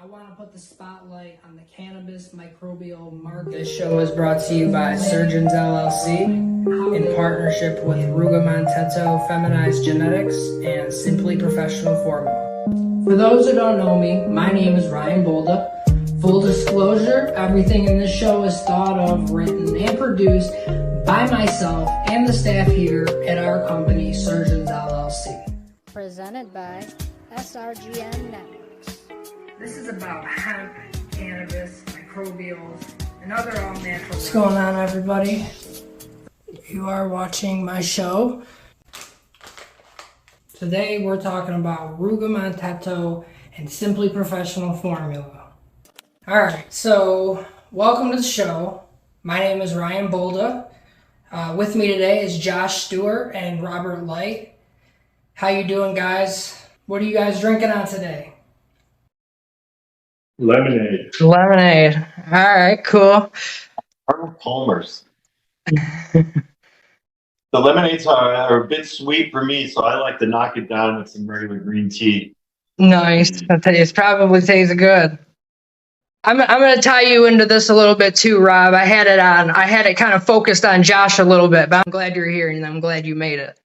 I want to put the spotlight on the cannabis microbial market. This show is brought to you by Surgeons LLC in partnership with Rugamontetto Feminized Genetics and Simply Professional Formula. For those who don't know me, my name is Ryan Bolda. Full disclosure, everything in this show is thought of, written, and produced by myself and the staff here at our company, Surgeons LLC. Presented by SRGN Networks. This is about hemp, cannabis, microbials, and other all-natural. What's going on, everybody? You are watching my show. Today we're talking about Rugamontetto and Simply Professional Formula. Alright, so welcome to the show. My name is Ryan Bolda. With me today is Josh Stewart and Robert Light. How you doing, guys? What are you guys drinking on today? Lemonade. Lemonade. All right, cool. Arnold Palmer's. The lemonades are a bit sweet for me, so I like to knock it down with some regular green tea. Nice. It probably tastes good. I'm going to tie you into this a little bit too, Rob. I had it kind of focused on Josh a little bit, but I'm glad you're here and I'm glad you made it.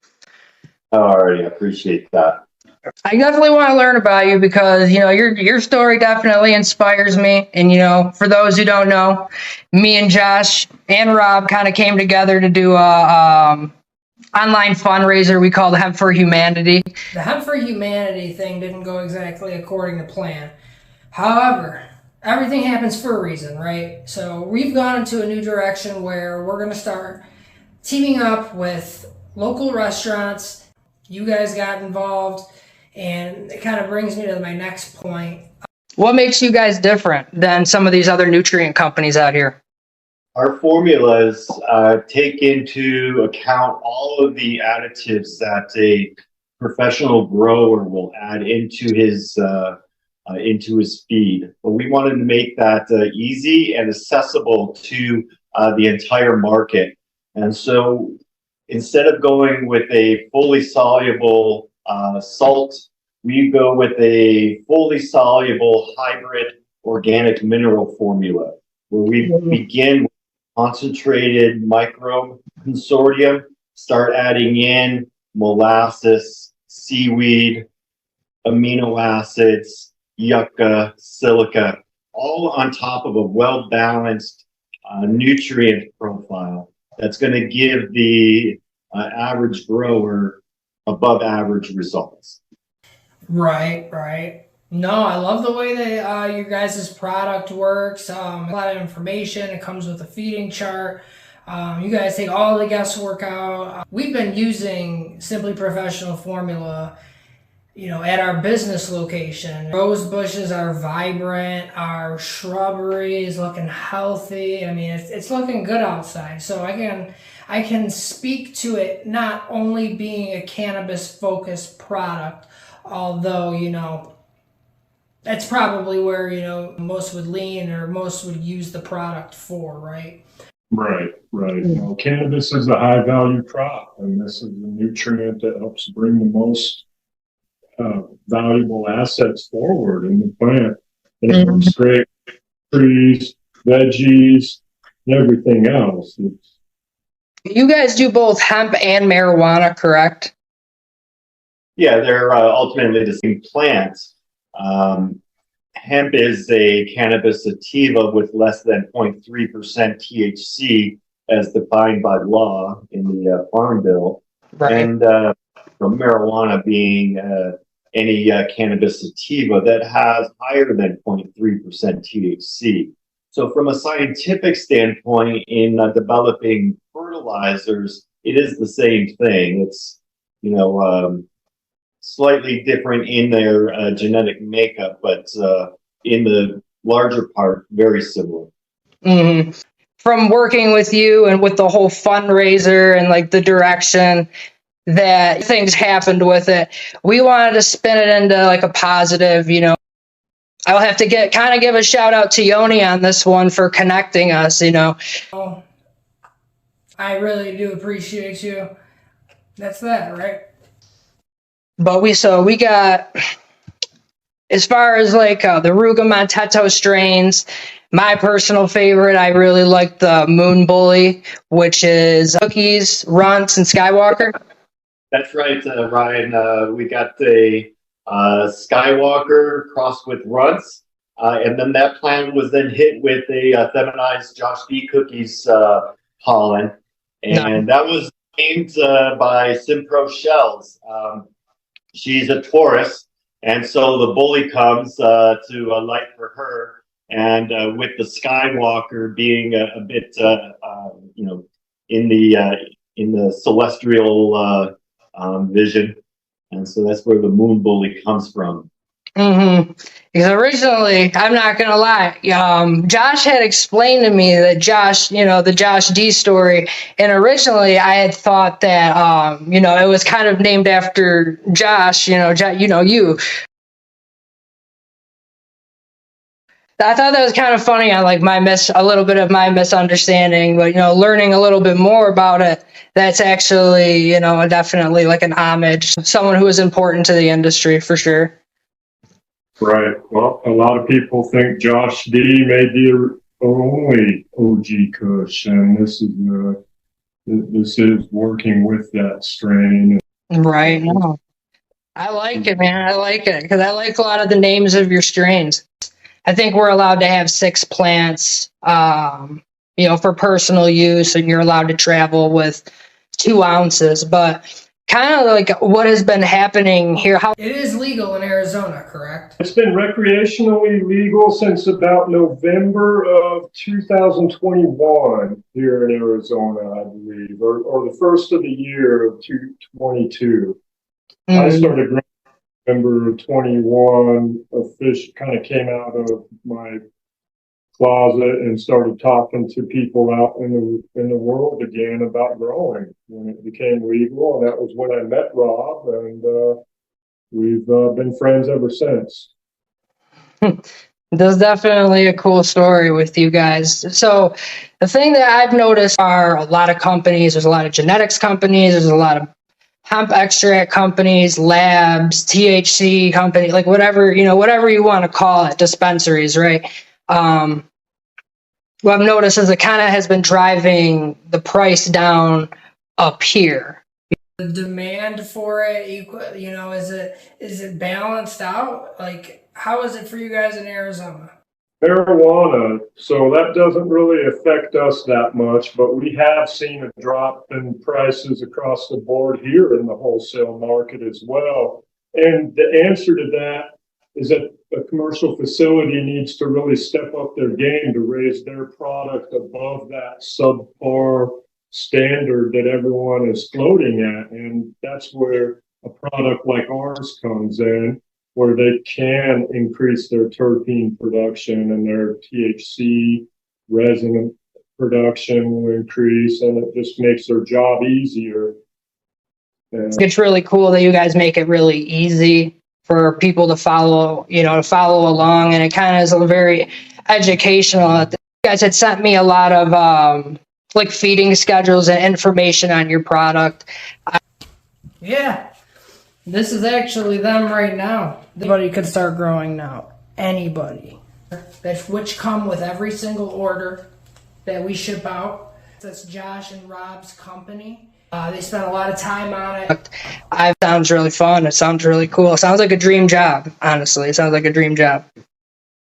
All right, I appreciate that. I definitely want to learn about you because, your story definitely inspires me. And, for those who don't know, me and Josh and Rob kind of came together to do a online fundraiser we call the Hemp for Humanity. The Hemp for Humanity thing didn't go exactly according to plan. However, everything happens for a reason, right? So we've gone into a new direction where we're going to start teaming up with local restaurants. You guys got involved. And it kind of brings me to my next point. What makes you guys different than some of these other nutrient companies out here? Our formulas take into account all of the additives that a professional grower will add into his feed. But we wanted to make that easy and accessible to the entire market. And so instead of going with a fully soluble salt, we go with a fully soluble hybrid organic mineral formula where we begin with concentrated microbe consortium, start adding in molasses, seaweed, amino acids, yucca, silica, all on top of a well-balanced nutrient profile that's going to give the average grower above average results. Right. No, I love the way that your guys' product works. A lot of information. It comes with a feeding chart. You guys take all the guesswork out. We've been using Simply Professional Formula, at our business location. Rose bushes are vibrant. Our shrubbery is looking healthy. I mean, it's looking good outside. So I can speak to it not only being a cannabis-focused product, although, that's probably where, most would lean or most would use the product for, right? Right. Cannabis is a high value crop, and this is a nutrient that helps bring the most valuable assets forward in the plant. And it works great with trees, veggies, and everything else. You guys do both hemp and marijuana, correct? Yeah, they're ultimately the same plant. Hemp is a cannabis sativa with less than 0.3% THC as defined by law in the Farm Bill. Right. And marijuana being any cannabis sativa that has higher than 0.3% THC. So from a scientific standpoint in developing fertilizers, it is the same thing. It's, slightly different in their genetic makeup, but in the larger part, very similar. Mm-hmm. From working with you and with the whole fundraiser and like the direction that things happened with it, we wanted to spin it into like a positive, I'll have to give a shout out to Yoni on this one for connecting us, Oh, I really do appreciate you. That's that, right? But we got as far as like the Ruga Montetto strains, my personal favorite, I really like the Moon Bully, which is Cookies, Runts, and Skywalker. That's right, Ryan. We got the Skywalker crossed with Runts, and then that plant was then hit with a feminized Josh D Cookies pollen, and that was named by Simpro Shells. She's a Taurus, and so the bully comes to light for her. And with the Skywalker being a bit, in the celestial vision, and so that's where the Moon Bully comes from. Mm-hmm. Because originally, I'm not gonna lie, Josh had explained to me that the Josh D story, and originally I had thought that it was kind of named after Josh, you. I thought that was kind of funny on like a little bit of my misunderstanding, but learning a little bit more about it, that's actually, definitely like an homage, someone who is important to the industry for sure. Right. Well, a lot of people think Josh D made the only OG Kush, and this is working with that strain. Right. No. I like it, man. I like it because I like a lot of the names of your strains. I think we're allowed to have 6 plants, for personal use, and you're allowed to travel with 2 ounces. But kind of like what has been happening here. It is legal in Arizona, correct? It's been recreationally legal since about November of 2021 here in Arizona, I believe, or the first of the year of 2022. I started growing November 21. A fish kind of came out of my closet and started talking to people out in the world again about growing when it became legal, and that was when I met Rob, and we've been friends ever since. There's definitely a cool story with you guys. So the thing that I've noticed are a lot of companies. There's a lot of genetics companies. There's a lot of hemp extract companies, labs, THC company, like whatever you want to call it, dispensaries, right? What I've noticed is it kind of has been driving the price down up here. The demand for it, is it balanced out? Like, how is it for you guys in Arizona? Marijuana, so that doesn't really affect us that much, but we have seen a drop in prices across the board here in the wholesale market as well. And the answer to that is that a commercial facility needs to really step up their game to raise their product above that subpar standard that everyone is floating at. And that's where a product like ours comes in, where they can increase their terpene production and their THC resin production will increase, and it just makes their job easier. It's really cool that you guys make it really easy for people to follow along, and it kind of is a very educational. You guys had sent me a lot of like feeding schedules and information on your product. Yeah, this is actually them right now. Anybody could start growing now. Anybody. Which come with every single order that we ship out. That's Josh and Rob's company. They spent a lot of time on it. It sounds really fun. It sounds really cool. It sounds like a dream job, honestly. It sounds like a dream job.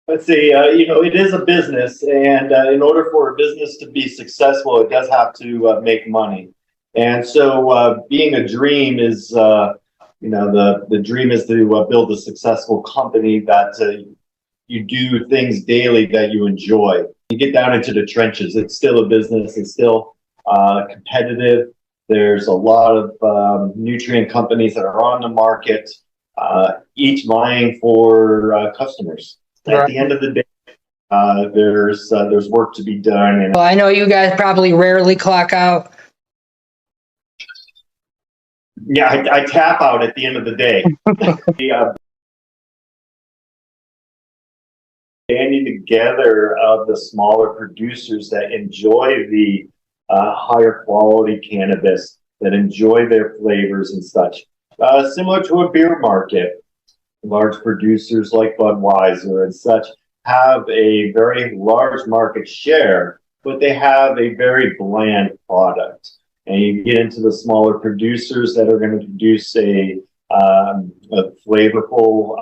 Let's see, it is a business, and in order for a business to be successful, it does have to make money. And so being a dream is, the dream is to build a successful company that you do things daily that you enjoy. You get down into the trenches. It's still a business. It's still competitive. There's a lot of nutrient companies that are on the market, each vying for customers. At the end of the day, there's work to be done. And well, I know you guys probably rarely clock out. Yeah, I tap out at the end of the day. Banding together of the smaller producers that enjoy the higher quality cannabis, that enjoy their flavors and such. Similar to a beer market. large producers like Budweiser and such have a very large market share, but they have a very bland product. And you get into the smaller producers that are going to produce a flavorful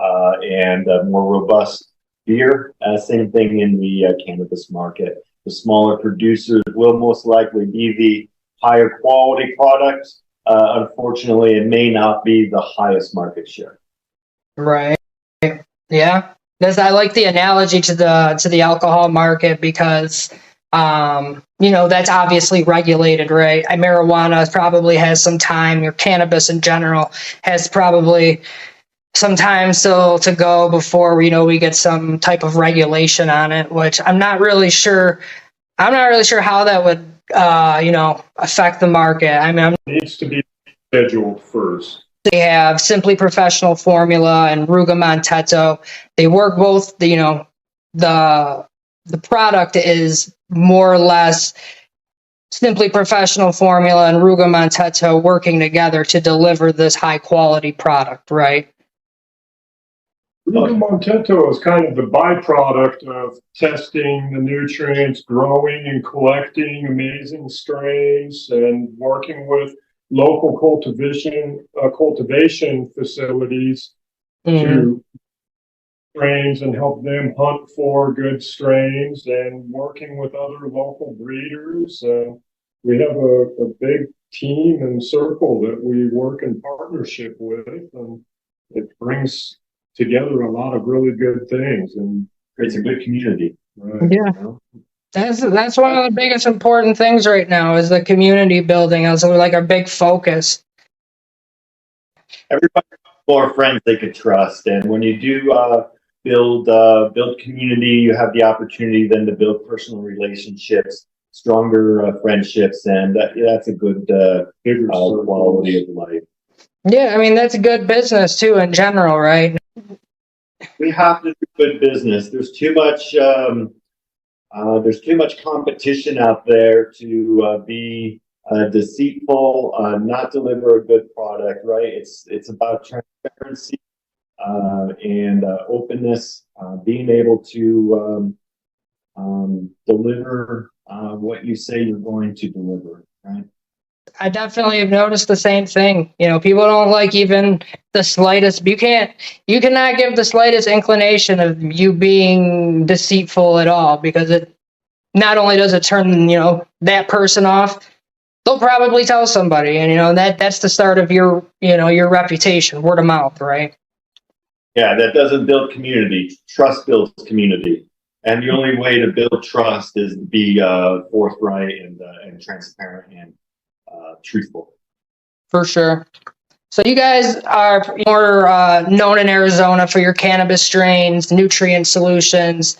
and more robust beer. Same thing in the cannabis market. The smaller producers will most likely be the higher quality product. Unfortunately, it may not be the highest market share. Right. Yeah. I like the analogy to the alcohol market because that's obviously regulated, right? Marijuana probably has some time, or cannabis in general has probably some time still to go before we get some type of regulation on it, which I'm not really sure how that would affect the market. I mean, It needs to be scheduled first. They have Simply Professional Formula and Ruga-Montetto. They work both. The product is more or less Simply Professional Formula and Ruga-Montetto working together to deliver this high quality product, right? Ruga-Montetto is kind of the byproduct of testing the nutrients, growing and collecting amazing strains, and working with local cultivation facilities to strains and help them hunt for good strains, and working with other local breeders. We have a big team and circle that we work in partnership with, and it brings together a lot of really good things and creates a good community. Right. Yeah. That's one of the biggest important things right now is the community building. It's like our big focus. Everybody more friends they could trust, and when you do build community, you have the opportunity then to build personal relationships, stronger friendships, and that's a good quality of life. Yeah, I mean that's a good business too in general, right? We have to do good business. There's too much competition out there to be deceitful, not deliver a good product, right? It's about transparency and openness, being able to deliver what you say you're going to deliver, right? I definitely have noticed the same thing. People don't like even the slightest. You cannot give the slightest inclination of you being deceitful at all, because it not only does it turn that person off, they'll probably tell somebody, and that's the start of your reputation, word of mouth, right? Yeah, that doesn't build community. Trust builds community, and the only way to build trust is to be forthright and transparent and truthful. For sure. So you guys are more known in Arizona for your cannabis strains, nutrient solutions.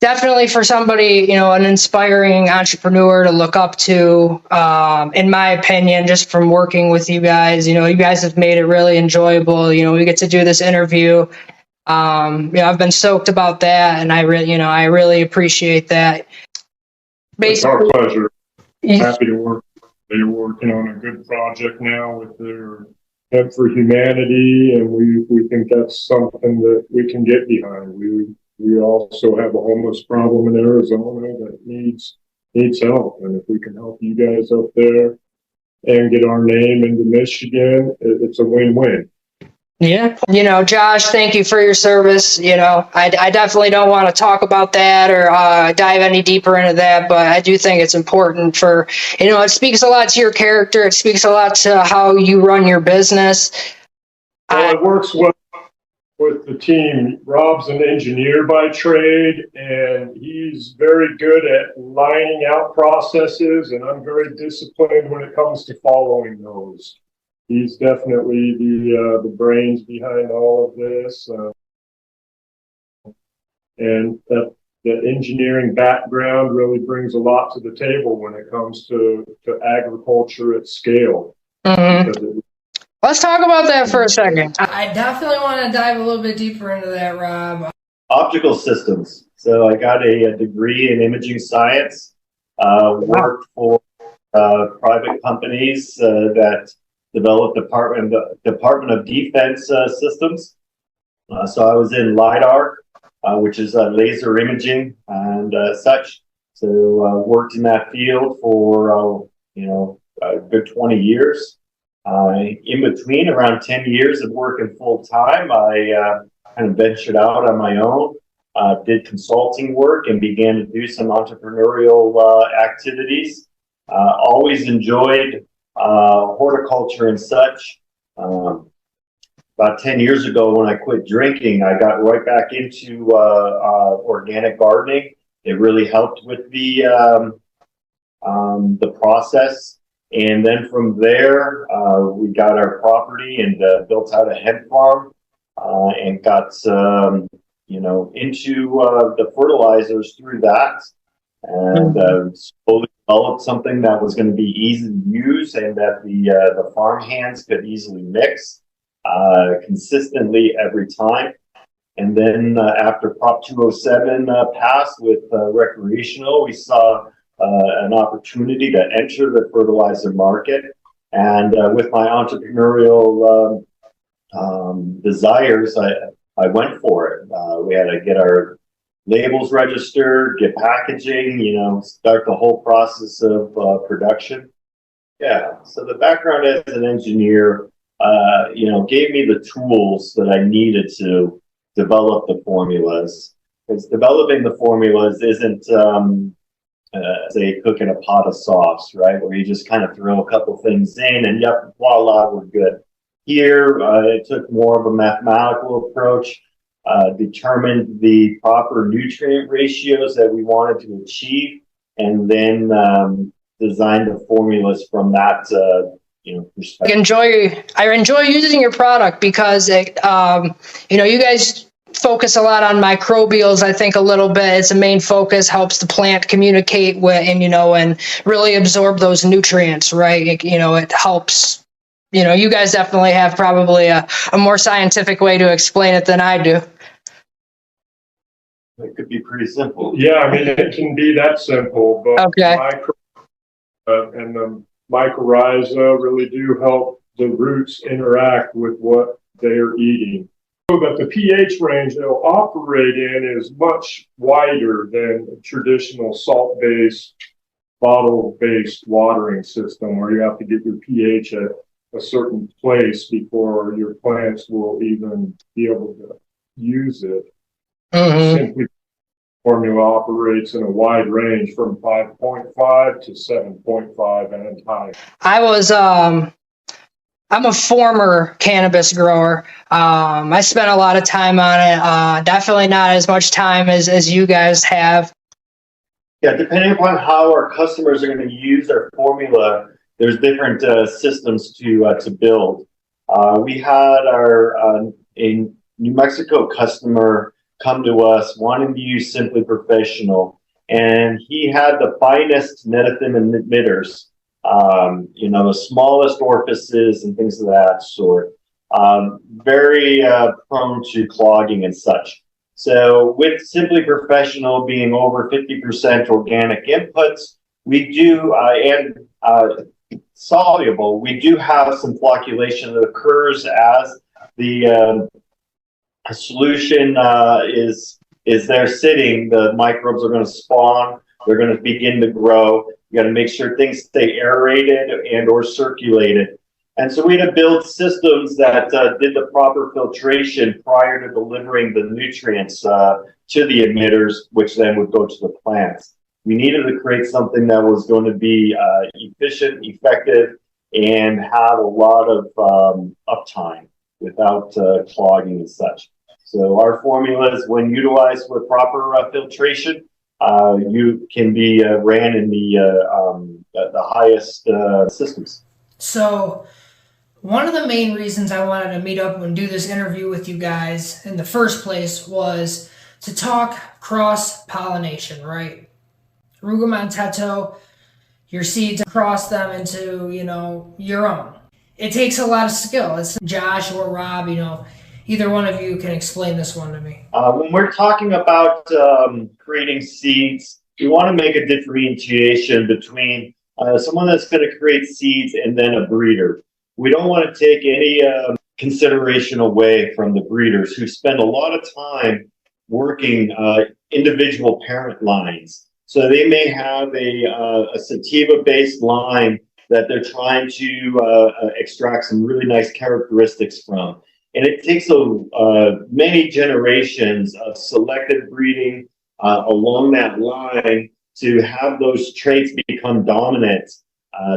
Definitely for somebody, an inspiring entrepreneur to look up to, in my opinion, just from working with you guys. You guys have made it really enjoyable. We get to do this interview. I've been stoked about that, and I really appreciate that. It's our pleasure. Happy to work. They're working on a good project now with their Hemp for Humanity, and we think that's something that we can get behind. We also have a homeless problem in Arizona that needs help, and if we can help you guys up there and get our name into Michigan, it's a win-win. Yeah. Josh, thank you for your service. I definitely don't want to talk about that or dive any deeper into that, but I do think it's important for, it speaks a lot to your character. It speaks a lot to how you run your business. Well, it works well with the team. Rob's an engineer by trade, and he's very good at lining out processes, and I'm very disciplined when it comes to following those. He's definitely the brains behind all of this, and that engineering background really brings a lot to the table when it comes to agriculture at scale. Mm-hmm. Let's talk about that for a second. I definitely want to dive a little bit deeper into that, Rob. Optical systems. So I got a degree in imaging science. Worked for private companies that developed Department of Defense systems. So I was in LiDAR, which is laser imaging and such. So worked in that field for a good 20 years. In between, around 10 years of working full time, I kind of ventured out on my own, did consulting work, and began to do some entrepreneurial activities. Always enjoyed horticulture and such. About 10 years ago, when I quit drinking, I got right back into organic gardening. It really helped with the process. And then from there, we got our property and built out a hemp farm and got, into the fertilizers through that, and slowly developed something that was going to be easy to use and that the farm hands could easily mix consistently every time. And then after Prop 207 passed with recreational, we saw an opportunity to enter the fertilizer market. And with my entrepreneurial desires, I went for it. We had to get our labels registered, get packaging, start the whole process of production. Yeah, so the background as an engineer, gave me the tools that I needed to develop the formulas. Because developing the formulas isn't say cooking a pot of sauce, right? Where you just kind of throw a couple things in and yep, voila, we're good. Here, it took more of a mathematical approach, determined the proper nutrient ratios that we wanted to achieve, and then designed the formulas from that perspective. I enjoy using your product because it, you guys focus a lot on microbials. I think a little bit. It's a main focus. Helps the plant communicate with and really absorb those nutrients. Right. It helps. You guys definitely have probably a more scientific way to explain it than I do. It could be pretty simple. Yeah, I mean, it can be that simple, but okay. And the mycorrhiza really do help the roots interact with what they're eating. So that the pH range they'll operate in is much wider than a traditional salt-based, bottle-based watering system where you have to get your pH at a certain place before your plants will even be able to use it. Mm-hmm. Simply, formula operates in a wide range from 5.5 to 7.5 and higher. I'm a former cannabis grower. I spent a lot of time on it. Definitely not as much time as you guys have. Yeah, depending upon how our customers are going to use our formula, there's different systems to build. We had a New Mexico customer come to us wanting to use Simply Professional, and he had the finest netafim emitters. The smallest orifices and things of that sort. Very prone to clogging and such. So with Simply Professional being over 50% organic inputs, we do, and soluble, we do have some flocculation that occurs as the solution is there sitting. The microbes are going to spawn. They're going to begin to grow. You got to make sure things stay aerated and or circulated. And so we had to build systems that did the proper filtration prior to delivering the nutrients to the emitters, which then would go to the plants. We needed to create something that was going to be efficient, effective, and have a lot of uptime without clogging and such. So our formulas, when utilized with proper filtration, you can be ran in the highest systems. So one of the main reasons I wanted to meet up and do this interview with you guys in the first place was to talk cross-pollination, right? Rugomontetto, your seeds, cross them into, your own. It takes a lot of skill. It's Josh or Rob, either one of you can explain this one to me. When we're talking about creating seeds, we want to make a differentiation between someone that's going to create seeds and then a breeder. we don't want to take any consideration away from the breeders who spend a lot of time working individual parent lines. So they may have a sativa-based line that they're trying to extract some really nice characteristics from. And it takes many generations of selective breeding along that line to have those traits become dominant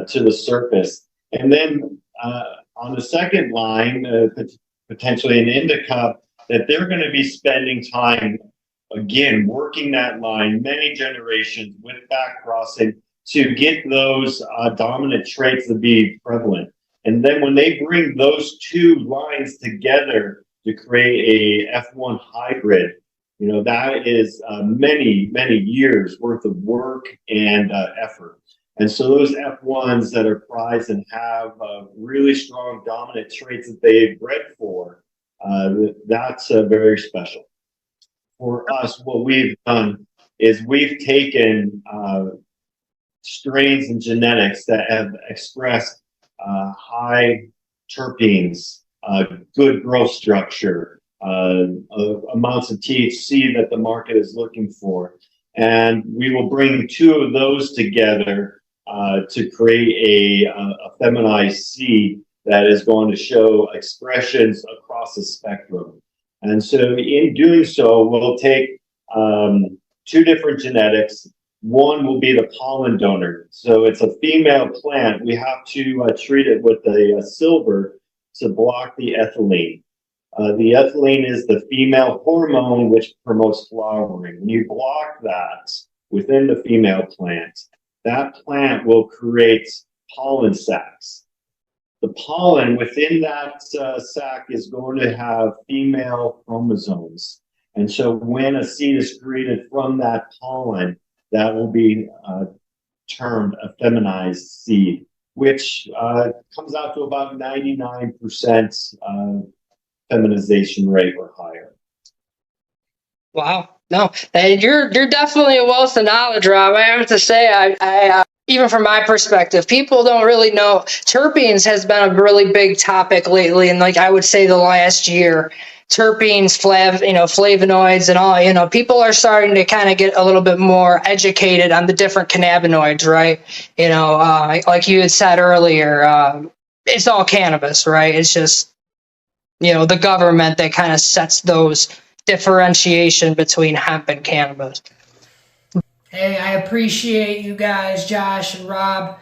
to the surface. And then on the second line, potentially an indica, that they're going to be spending time, again, working that line, many generations with back crossing to get those dominant traits to be prevalent. And then when they bring those two lines together to create a F1 hybrid, that is many, many years worth of work and effort. And so those F1s that are prized and have really strong dominant traits that they've bred for, that's very special. For us, what we've done is we've taken strains and genetics that have expressed high terpenes, good growth structure, amounts of THC that the market is looking for. And we will bring two of those together to create a feminized seed that is going to show expressions across the spectrum. And so in doing so, we'll take two different genetics. One will be the pollen donor. So it's a female plant. We have to treat it with a silver to block the ethylene. The ethylene is the female hormone which promotes flowering. When you block that within the female plant, that plant will create pollen sacs. The pollen within that sac is going to have female chromosomes. And so when a seed is created from that pollen, that will be termed a feminized seed, which comes out to about 99% feminization rate or higher. Wow. No, and you're definitely a wealth of knowledge, Rob. I have to say, I even from my perspective, people don't really know. Terpenes has been a really big topic lately, and like I would say the last year, terpenes, flavonoids, and all. People are starting to kind of get a little bit more educated on the different cannabinoids, right? Like you had said earlier, it's all cannabis, right? It's just the government that kind of sets those differentiation between hemp and cannabis. Hey, I appreciate you guys, Josh and Rob,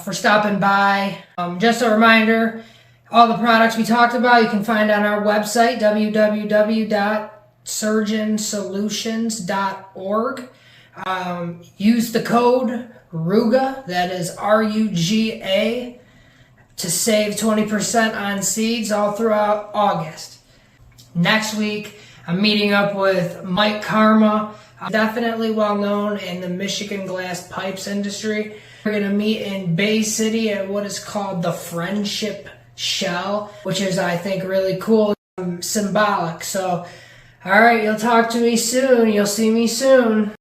for stopping by. Just a reminder, all the products we talked about you can find on our website, www.surgeonsolutions.org. Use the code RUGA, that is RUGA, to save 20% on seeds all throughout August. Next week, I'm meeting up with Mike Karma, definitely well known in the Michigan glass pipes industry. We're going to meet in Bay City at what is called the Friendship Shell, which is, I think, really cool, symbolic. So, all right, you'll talk to me soon. You'll see me soon.